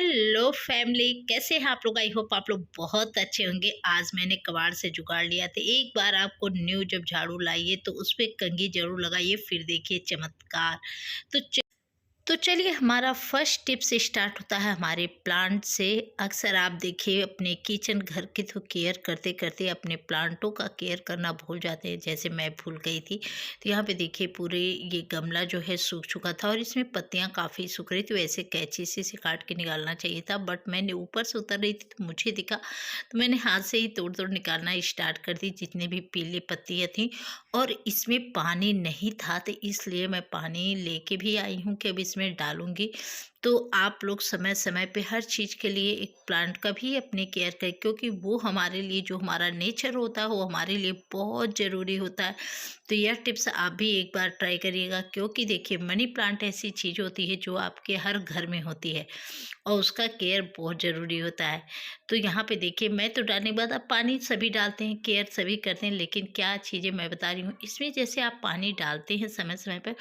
Hello family, कैसे हैं आप लोग। आई होप आप लोग बहुत अच्छे होंगे। आज मैंने कबाड़ से जुगाड़ लिया था। एक बार आपको न्यू जब झाड़ू लाइए तो उस पे कंघी जरूर लगाइए, फिर देखिए चमत्कार। तो तो चलिए, हमारा फर्स्ट टिप्स स्टार्ट होता है हमारे प्लांट से। अक्सर आप देखिए अपने किचन घर की तो केयर करते करते अपने प्लांटों का केयर करना भूल जाते हैं, जैसे मैं भूल गई थी। तो यहाँ पे देखिए पूरे ये गमला जो है सूख चुका था और इसमें पत्तियाँ काफ़ी सूख रही थी। वैसे कैंची से इसे काट के निकालना चाहिए था, बट मैंने ऊपर से उतर रही थी तो मुझे दिखा, तो मैंने हाथ से ही तोड़ तोड़ निकालना स्टार्ट कर दी जितनी भी पीली पत्तियाँ थी। और इसमें पानी नहीं था तो इसलिए मैं पानी लेके भी आई हूँ कि अब इसमें डालूंगी। तो आप लोग समय समय पे हर चीज़ के लिए एक प्लांट का भी अपने केयर करें, क्योंकि वो हमारे लिए, जो हमारा नेचर होता है वो हमारे लिए बहुत ज़रूरी होता है। तो यह टिप्स आप भी एक बार ट्राई करिएगा, क्योंकि देखिए मनी प्लांट ऐसी चीज़ होती है जो आपके हर घर में होती है और उसका केयर बहुत ज़रूरी होता है। तो यहाँ पे देखिए मैं तो डालने के बाद, अब पानी सभी डालते हैं, केयर सभी करते हैं, लेकिन क्या चीज़ें मैं बता रही हूँ इसमें, जैसे आप पानी डालते हैं समय समय पर,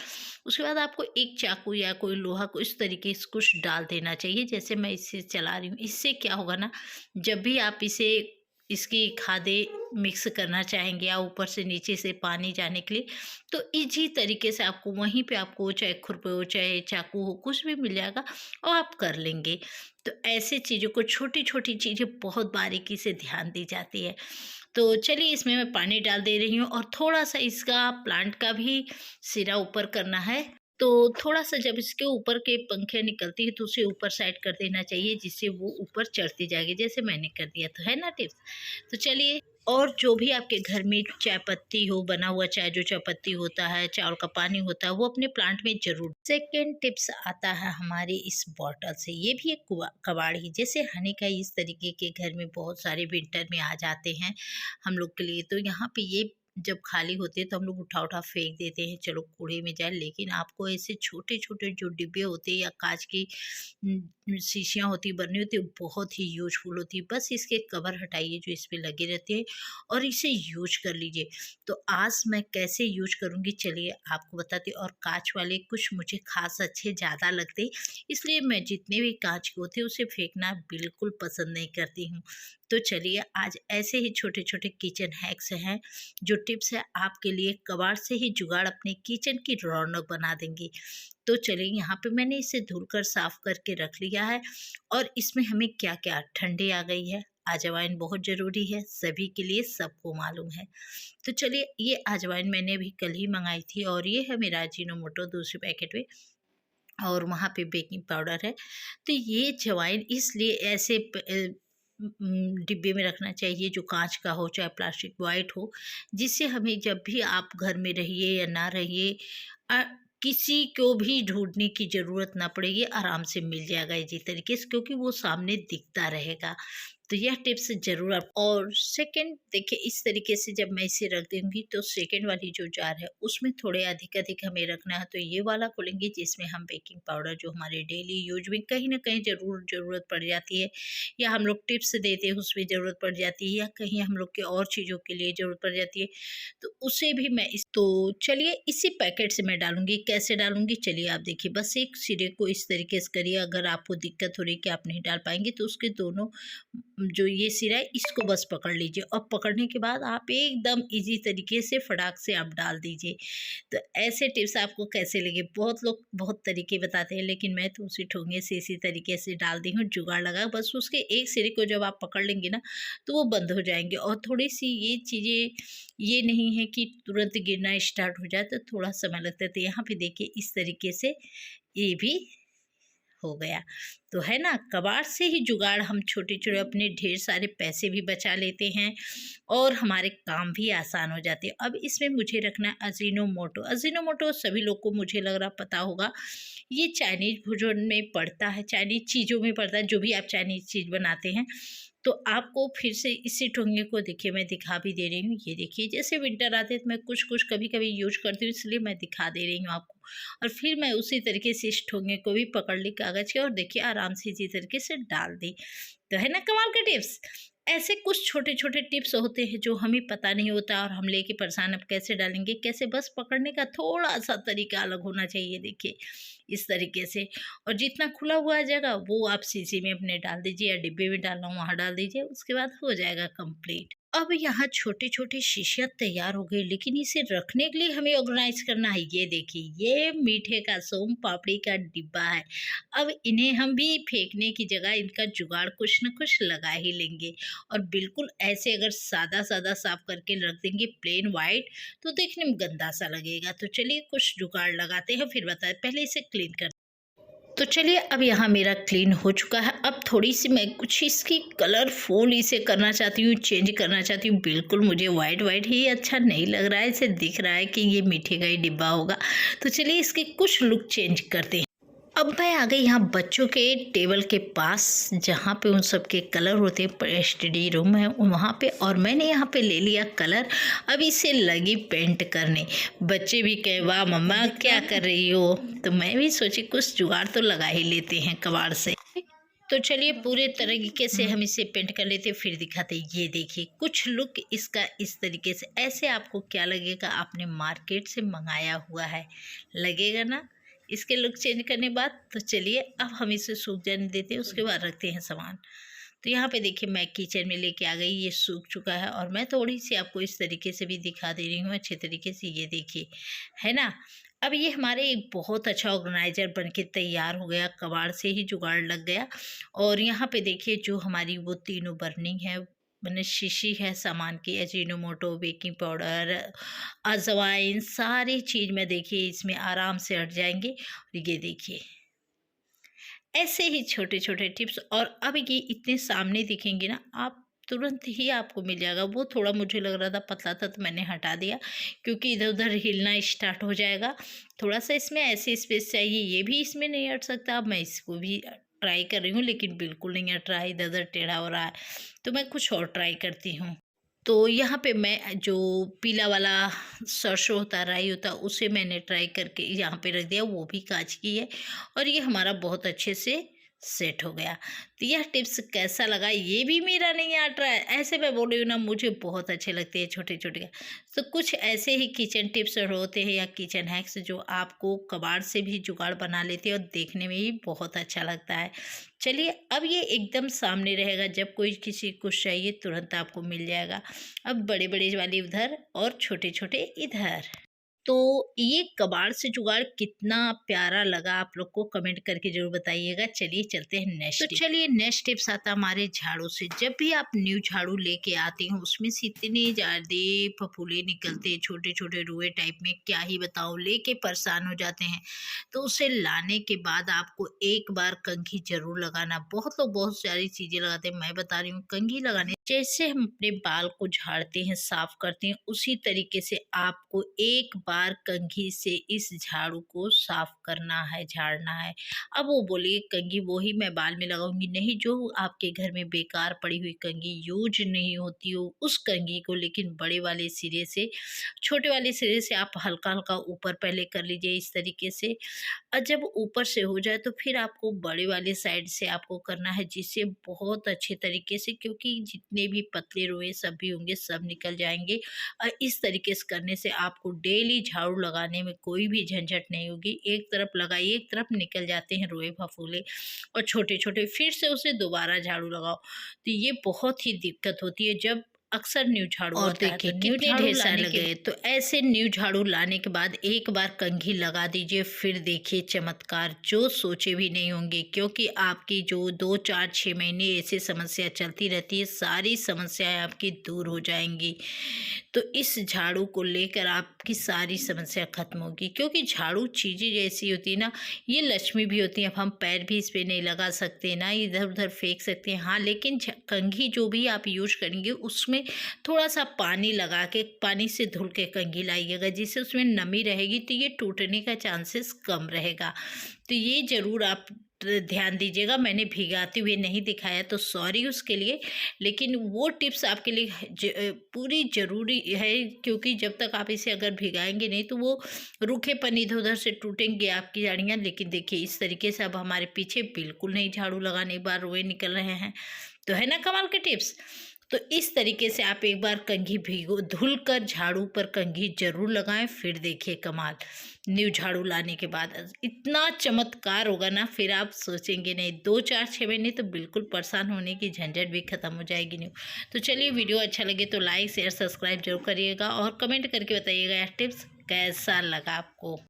उसके बाद आपको एक चाकू या कोई लोहा को इस तरीके से कुछ डाल देना चाहिए, जैसे मैं इससे चला रही हूँ। इससे क्या होगा ना, जब भी आप इसे, इसकी खादें मिक्स करना चाहेंगे या ऊपर से नीचे से पानी जाने के लिए, तो इजी तरीके से आपको वहीं पे, आपको चाहे खुरपे हो चाहे चाकू हो, कुछ भी मिल जाएगा और आप कर लेंगे। तो ऐसे चीज़ों को, छोटी छोटी चीज़ें बहुत बारीकी से ध्यान दी जाती है। तो चलिए, इसमें मैं पानी डाल दे रही हूँ और थोड़ा सा इसका प्लांट का भी सिरा ऊपर करना है। तो थोड़ा सा जब इसके ऊपर के पंखे निकलती है तो उसे ऊपर साइड कर देना चाहिए, जिससे वो ऊपर चढ़ती जाएगी, जैसे मैंने कर दिया। तो है ना टिप्स। तो चलिए, और जो भी आपके घर में चाय पत्ती हो, बना हुआ चाय, जो चाय पत्ती होता है, चावल का पानी होता है, वो अपने प्लांट में जरूर। सेकेंड टिप्स आता है हमारी इस बॉटल से। ये भी एक कबाड़ ही, जैसे हनी का इस तरीके के घर में बहुत सारे विंटर में आ जाते हैं हम लोग के लिए। तो यहाँ पे ये जब खाली होते हैं तो हम लोग उठा उठा फेंक देते हैं, चलो कूड़े में जाए, लेकिन आपको ऐसे छोटे छोटे जो डिब्बे होते हैं या कांच की शीशियाँ होती बनी होती है, बहुत ही यूजफुल होती है। बस इसके कवर हटाइए जो इस पे लगे रहते हैं और इसे यूज कर लीजिए। तो आज मैं कैसे यूज करूँगी चलिए आपको बताती हूँ। और कांच वाले कुछ मुझे खास अच्छे ज़्यादा लगते, इसलिए मैं जितने भी कांच के होते उसे फेंकना बिल्कुल पसंद नहीं करती हूँ। तो चलिए, आज ऐसे ही छोटे छोटे किचन हैक्स हैं, जो टिप्स है आपके लिए कबाड़ से ही जुगाड़ अपने किचन की रौनक बना देंगी। तो चलिए, यहाँ पे मैंने इसे धुलकर साफ करके रख लिया है। और इसमें हमें क्या क्या, ठंडी आ गई है, अजवाइन बहुत ज़रूरी है सभी के लिए, सबको मालूम है। तो चलिए, ये अजवाइन मैंने अभी कल ही मंगाई थी और ये है मेरा अजीनोमोटो दूसरे पैकेट में, और वहाँ पे बेकिंग पाउडर है। तो ये अजवाइन इसलिए ऐसे डिब्बे में रखना चाहिए जो कांच का हो चाहे प्लास्टिक वाइट हो, जिससे हमें जब भी आप घर में रहिए या ना रहिए, अ, किसी को भी ढूंढने की ज़रूरत ना पड़ेगी, आराम से मिल जाएगा इसी तरीके से, क्योंकि वो सामने दिखता रहेगा। तो यह टिप्स ज़रूर आप। और सेकंड देखिए, इस तरीके से जब मैं इसे रख दूँगी तो सेकंड वाली जो जार है उसमें थोड़े अधिक अधिक हमें रखना है। तो ये वाला खोलेंगे जिसमें हम बेकिंग पाउडर, जो हमारे डेली यूज में कहीं ना कहीं ज़रूरत पड़ जाती है, या हम लोग टिप्स देते हैं उसमें ज़रूरत पड़ जाती है, या कहीं हम लोग के और चीज़ों के लिए ज़रूरत पड़ जाती है, तो उसे भी मैं इस, तो चलिए इसी पैकेट से मैं डालूंगी। कैसे डालूंगी चलिए आप देखिए। बस एक सिरे को इस तरीके से करिए, अगर आपको दिक्कत हो रही कि आप नहीं डाल पाएंगे तो उसके दोनों जो ये सिरा है इसको बस पकड़ लीजिए, और पकड़ने के बाद आप एकदम इजी तरीके से फटाक से आप डाल दीजिए। तो ऐसे टिप्स आपको कैसे लगे। बहुत लोग बहुत तरीके बताते हैं, लेकिन मैं तो उसी ठोंगे से इसी तरीके से डाल दी हूँ, जुगाड़ लगा। बस उसके एक सिरे को जब आप पकड़ लेंगे ना तो वो बंद हो जाएंगे। और थोड़ी सी ये चीज़ें, ये नहीं है कि तुरंत गिरना स्टार्ट हो जाए, तो थोड़ा समय लगता है। तो यहाँ पे देखिए इस तरीके से ये भी हो गया। तो है ना, कबाड़ से ही जुगाड़, हम छोटे छोटे अपने ढेर सारे पैसे भी बचा लेते हैं और हमारे काम भी आसान हो जाते हैं। अब इसमें मुझे रखना है अजीनोमोटो। अजीनोमोटो सभी लोग को मुझे लग रहा पता होगा, ये चाइनीज भोजन में पड़ता है, चाइनीज चीज़ों में पड़ता है, जो भी आप चाइनीज चीज़ बनाते हैं। तो आपको फिर से इसी ठोंगे को देखिए, मैं दिखा भी दे रही हूँ। ये देखिए, जैसे विंटर आते हैं तो मैं कुछ कुछ कभी कभी यूज करती हूँ, इसलिए मैं दिखा दे रही हूँ आपको। और फिर मैं उसी तरीके से इस ठोंगे को भी पकड़ ली कागज़ के, और देखिए आराम से इसी तरीके से डाल दी। तो है ना कमाल का टिप्स। ऐसे कुछ छोटे-छोटे टिप्स होते हैं जो हमें पता नहीं होता और हम लेके परेशान, अब कैसे डालेंगे, कैसे, बस पकड़ने का थोड़ा-सा तरीका अलग होना चाहिए देखिए, इस तरीके से। और जितना खुला हुआ है जगह वो आप शीशी में अपने डाल दीजिए या डिब्बे में डालना हो वहाँ डाल दीजिए, उसके बाद हो जाएगा कंप्लीट। अब यहाँ छोटी-छोटी शीशियाँ तैयार हो गई, लेकिन इसे रखने के लिए हमें ऑर्गेनाइज़ करना है। ये देखिए, ये मीठे का सोम पापड़ी का डिब्बा है। अब इन्हें हम भी फेंकने की जगह इनका जुगाड़ कुछ न कुछ लगा ही लेंगे। और बिल्कुल ऐसे अगर सादा-सादा साफ करके रख देंगे प्लेन व्हाइट, तो देखने में गंदा सा लगेगा। तो चलिए कुछ जुगाड़ लगाते हैं, फिर बताएं। पहले इसे क्लीन कर, तो चलिए अब यहाँ मेरा क्लीन हो चुका है। अब थोड़ी-सी मैं कुछ इसकी कलरफुल इसे करना चाहती हूँ, चेंज करना चाहती हूँ। बिल्कुल मुझे व्हाइट ही अच्छा नहीं लग रहा है, इसे दिख रहा है कि ये मीठे का ही डिब्बा होगा। तो चलिए इसकी कुछ लुक चेंज करते हैं। अब मैं आ गई यहाँ बच्चों के टेबल के पास, जहाँ पे उन सब के कलर होते हैं, स्टडी रूम है वहाँ पे, और मैंने यहाँ पे ले लिया कलर। अब इसे लगी पेंट करने। बच्चे भी कहे वाह मम्मा क्या कर रही हो, तो मैं भी सोची कुछ जुगाड़ तो लगा ही लेते हैं कबाड़ से। तो चलिए पूरे तरीके से हम इसे पेंट कर लेते हैं, फिर दिखाते हैं। ये देखिए कुछ लुक इसका इस तरीके से। ऐसे आपको क्या लगेगा, आपने मार्केट से मंगाया हुआ है, लगेगा ना इसके लुक चेंज करने बाद। तो चलिए अब हम इसे सूख जाने देते हैं, उसके बाद रखते हैं सामान। तो यहाँ पे देखिए मैं किचन में लेके आ गई, ये सूख चुका है और मैं थोड़ी सी आपको इस तरीके से भी दिखा दे रही हूँ अच्छे तरीके से। ये देखिए, है ना। अब ये हमारे एक बहुत अच्छा ऑर्गेनाइजर बन के तैयार हो गया, कबाड़ से ही जुगाड़ लग गया। और यहाँ पे देखिए जो हमारी वो तीनों बर्निंग है, मैंने शीशी है सामान की, अजीनोमोटो, बेकिंग पाउडर, अजवाइन, सारी चीज़ में देखिए इसमें आराम से हट जाएंगे। और ये देखिए ऐसे ही छोटे छोटे टिप्स, और अब ये इतने सामने दिखेंगे ना, आप तुरंत ही आपको मिल जाएगा। वो थोड़ा मुझे लग रहा था पतला था तो मैंने हटा दिया, क्योंकि इधर उधर हिलना स्टार्ट हो जाएगा। थोड़ा सा इसमें ऐसी स्पेस चाहिए, ये भी इसमें नहीं हट सकता। अब मैं इसको भी ट्राई कर रही हूँ, लेकिन बिल्कुल नहीं हट रहा है, इधर उधर टेढ़ा हो रहा है। तो मैं कुछ और ट्राई करती हूँ। तो यहाँ पे मैं जो पीला वाला सरसों होता है, राई होता है, उसे मैंने ट्राई करके यहाँ पे रख दिया, वो भी कांच की है। और ये हमारा बहुत अच्छे से सेट हो गया। तो यह टिप्स कैसा लगा, ये भी मेरा नहीं आ रहा है, ऐसे मैं बोल रही हूँ ना, मुझे बहुत अच्छे लगते हैं छोटे छोटे। तो कुछ ऐसे ही किचन टिप्स होते हैं या किचन हैक्स जो आपको कबाड़ से भी जुगाड़ बना लेते हैं और देखने में भी बहुत अच्छा लगता है। चलिए अब ये एकदम सामने रहेगा, जब कोई किसी को चाहिए तुरंत आपको मिल जाएगा। अब बड़े बड़े वाली उधर और छोटे छोटे इधर। तो ये कबाड़ से जुगाड़ कितना प्यारा लगा, आप लोग को कमेंट करके जरूर बताइएगा। चलिए चलते हैं नेक्स्ट। तो चलिए नेक्स्ट टिप्स आता है हमारे झाड़ू से। जब भी आप न्यू झाड़ू लेके आते हैं उसमें से इतने ज़्यादा फफूले निकलते हैं, छोटे छोटे रुए टाइप में, क्या ही बताऊं, लेके परेशान हो जाते हैं। तो उसे लाने के बाद आपको एक बार कंघी जरूर लगाना। बहुत लोग बहुत सारी चीज़ें लगाते हैं, मैं बता रही हूँ कंघी लगाने, जैसे हम अपने बाल को झाड़ते हैं, साफ करते हैं, उसी तरीके से आपको एक बार कंघी से इस झाड़ू को साफ करना है, झाड़ना है। अब वो बोलिए कंघी वो ही मैं बाल में लगाऊंगी, नहीं, जो आपके घर में बेकार पड़ी हुई कंघी यूज नहीं होती हो उस कंघी को, लेकिन बड़े वाले सिरे से, छोटे वाले सिरे से आप हल्का हल्का ऊपर पहले कर लीजिए इस तरीके से। और जब ऊपर से हो जाए तो फिर आपको बड़े वाले साइड से आपको करना है, जिससे बहुत अच्छे तरीके से, क्योंकि जितने भी पतले रोए सब भी होंगे सब निकल जाएंगे। और इस तरीके से करने से आपको डेली झाड़ू लगाने में कोई भी झंझट नहीं होगी। एक तरफ लगाइए, एक तरफ निकल जाते हैं रोए फफूले और छोटे छोटे, फिर से उसे दोबारा झाड़ू लगाओ। तो ये बहुत ही दिक्कत होती है जब अक्सर न्यू झाड़ू आता है। तो न्यू झाड़ू लाने के, तो ऐसे न्यू झाड़ू लाने के बाद एक बार कंघी लगा दीजिए, फिर देखिए चमत्कार जो सोचे भी नहीं होंगे। क्योंकि आपकी जो 2 4 6 महीने ऐसी समस्या चलती रहती है, सारी समस्याएं आपकी दूर हो जाएंगी। तो इस झाड़ू को लेकर आपकी सारी समस्या खत्म होगी। क्योंकि झाड़ू चीज़ें जैसी होती है ना, ये लक्ष्मी भी होती है। अब हम पैर भी इस पर नहीं लगा सकते ना, इधर उधर फेंक सकते हैं, हाँ, लेकिन कंघी जो भी आप यूज करेंगे उसमें थोड़ा सा पानी लगा के, पानी से धुल के कंघी लाइएगा, जिससे उसमें नमी रहेगी तो ये टूटने का चांसेस कम रहेगा। तो ये ज़रूर आप ध्यान दीजिएगा। मैंने भिगाते हुए नहीं दिखाया तो सॉरी उसके लिए, लेकिन वो टिप्स आपके लिए पूरी ज़रूरी है। क्योंकि जब तक आप इसे अगर भिगाएंगे नहीं तो वो रूखेपन इधर उधर से टूटेंगे आपकी झाड़ियाँ। लेकिन देखिए इस तरीके से अब हमारे पीछे बिल्कुल नहीं झाड़ू लगाने के बाद रोए निकल रहे हैं। तो है ना कमाल के टिप्स। तो इस तरीके से आप एक बार कंघी भिगो धुल कर झाड़ू पर कंघी जरूर लगाएं, फिर देखिए कमाल। न्यू झाड़ू लाने के बाद इतना चमत्कार होगा ना, फिर आप सोचेंगे नहीं। 2 4 6 महीने तो बिल्कुल परेशान होने की झंझट भी खत्म हो जाएगी न्यू। तो चलिए, वीडियो अच्छा लगे तो लाइक शेयर सब्सक्राइब जरूर करिएगा और कमेंट करके बताइएगा यह टिप्स कैसा लगा आपको।